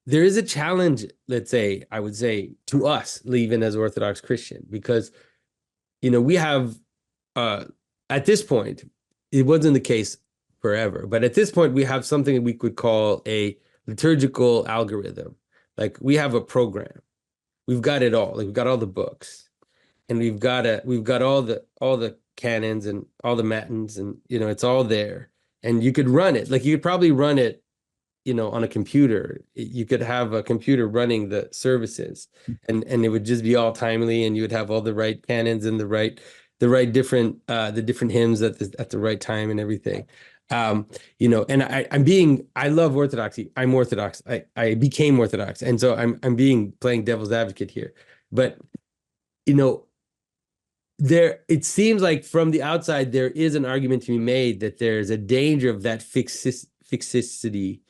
there is a challenge, let's say, I would say to us, even as Orthodox Christian, because we have at this point, it wasn't the case forever, but at this point, we have something that we could call a liturgical algorithm. Like we have a program. We've got it all. Like we've got all the books, and we've got all the canons and all the matins, and it's all there. And you could run it. Like you could probably run it on a computer. You could have a computer running the services, and it would just be all timely, and you would have all the right canons and the right different hymns at the right time and everything. And I love Orthodoxy. I'm Orthodox. I became Orthodox, and so I'm being playing devil's advocate here. But you know, it seems like from the outside there is an argument to be made that there's a danger of that fixicity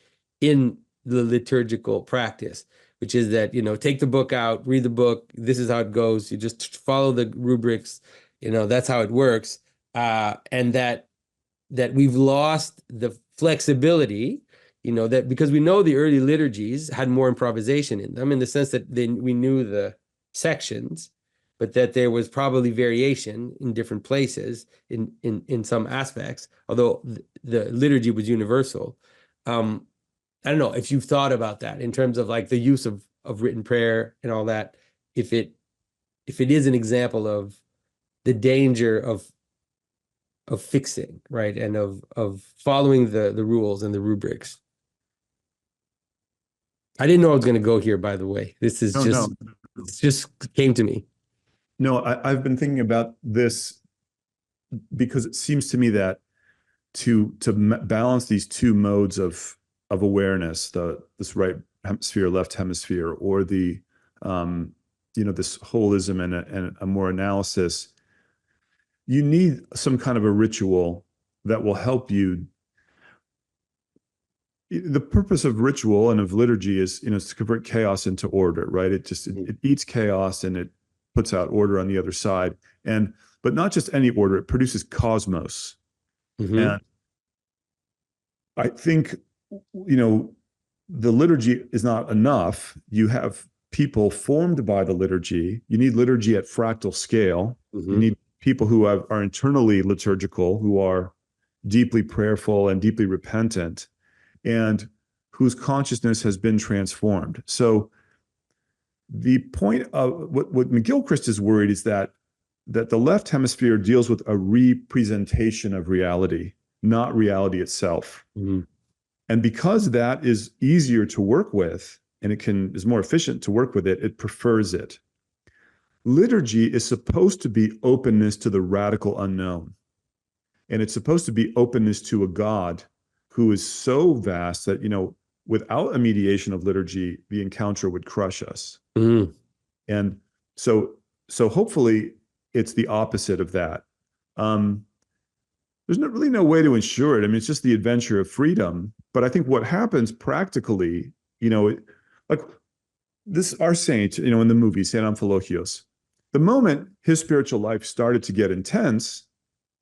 in the liturgical practice, which is that take the book out, read the book, this is how it goes, you just follow the rubrics, that's how it works. And that we've lost the flexibility, that because we know the early liturgies had more improvisation in them, in the sense that we knew the sections, but that there was probably variation in different places in some aspects, although the liturgy was universal. I don't know if you've thought about that in terms of like the use of written prayer and all that, if it is an example of the danger of fixing, right? And of following the rules and the rubrics. I didn't know I was going to go here, by the way. This is No, just no, it just came to me. no. I've been thinking about this because it seems to me that to balance these two modes of awareness, this right hemisphere, left hemisphere, or the this holism and a more analysis, you need some kind of a ritual that will help you. The purpose of ritual and of liturgy is, to convert chaos into order, right? It eats chaos and it puts out order on the other side. But not just any order, it produces cosmos. Mm-hmm. And I think, the liturgy is not enough. You have people formed by the liturgy. You need liturgy at fractal scale. You Mm-hmm. need people who are internally liturgical, who are deeply prayerful and deeply repentant, and whose consciousness has been transformed. So the point of what McGilchrist is worried is that the left hemisphere deals with a representation of reality, not reality itself. Mm-hmm. And because that is easier to work with and is more efficient to work with it prefers it. Liturgy is supposed to be openness to the radical unknown. And it's supposed to be openness to a God who is so vast that, without a mediation of liturgy, the encounter would crush us. Mm-hmm. And so hopefully it's the opposite of that. There's really no way to ensure it. I mean, it's just the adventure of freedom. But I think what happens practically, like our saint, in the movie, Saint Amphilochios, the moment his spiritual life started to get intense,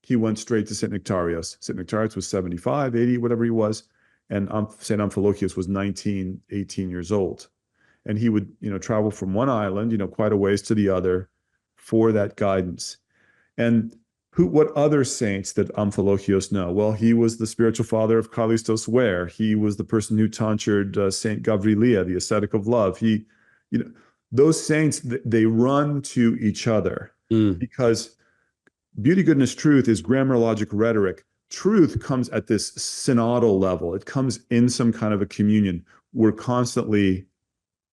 he went straight to Saint Nectarios. Saint Nectarios was 75, 80, whatever he was. And Saint Amphilochios was 19, 18 years old. And he would, travel from one island, quite a ways to the other for that guidance. And what other saints did Amphilochios know? Well, he was the spiritual father of Callistos Ware. He was the person who tonsured Saint Gavrilia, the ascetic of love. Those saints, they run to each other Mm. because beauty, goodness, truth is grammar, logic, rhetoric. Truth comes at this synodal level. It comes in some kind of a communion. We're constantly,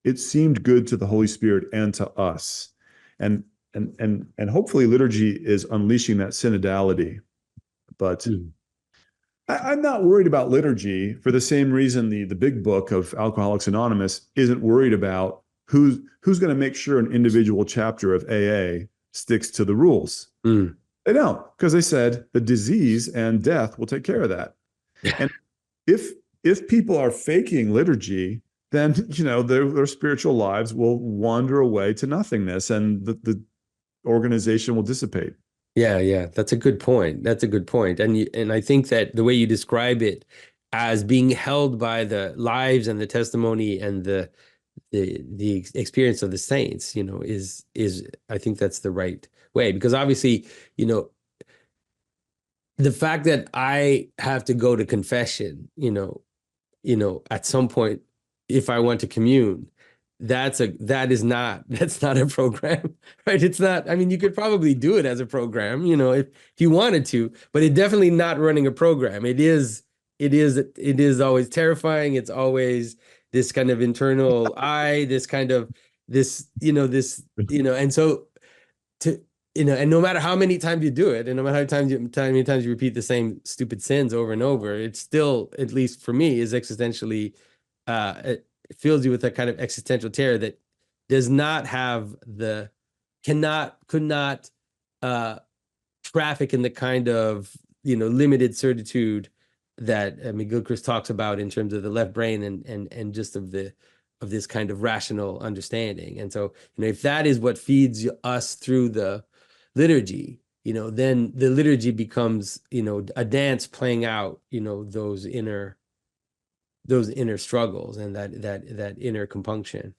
it seemed good to the Holy Spirit and to us. And hopefully liturgy is unleashing that synodality. But Mm. I'm not worried about liturgy for the same reason the big book of Alcoholics Anonymous isn't worried about who's going to make sure an individual chapter of AA sticks to the rules. Mm. They don't, because they said the disease and death will take care of that. And if people are faking liturgy, then their spiritual lives will wander away to nothingness, and the organization will dissipate. Yeah, yeah, that's a good point. That's a good point. And I think that the way you describe it as being held by the lives and the testimony and the experience of the saints, is I think that's the right way. Because obviously, the fact that I have to go to confession, at some point, if I want to commune, that's not a program, right? It's not, I mean, you could probably do it as a program, if you wanted to, but it's definitely not running a program. It is always terrifying. It's always this kind of internal this kind of and so to and no matter how many times you do it, and no matter how many times you repeat the same stupid sins over and over, it's still, at least for me, is existentially it fills you with a kind of existential terror that does not have could not uh traffic in the kind of limited certitude that McGilchrist talks about in terms of the left brain and just of this kind of rational understanding. And so, if that is what feeds us through the liturgy, then the liturgy becomes, a dance playing out, those inner struggles and that inner compunction.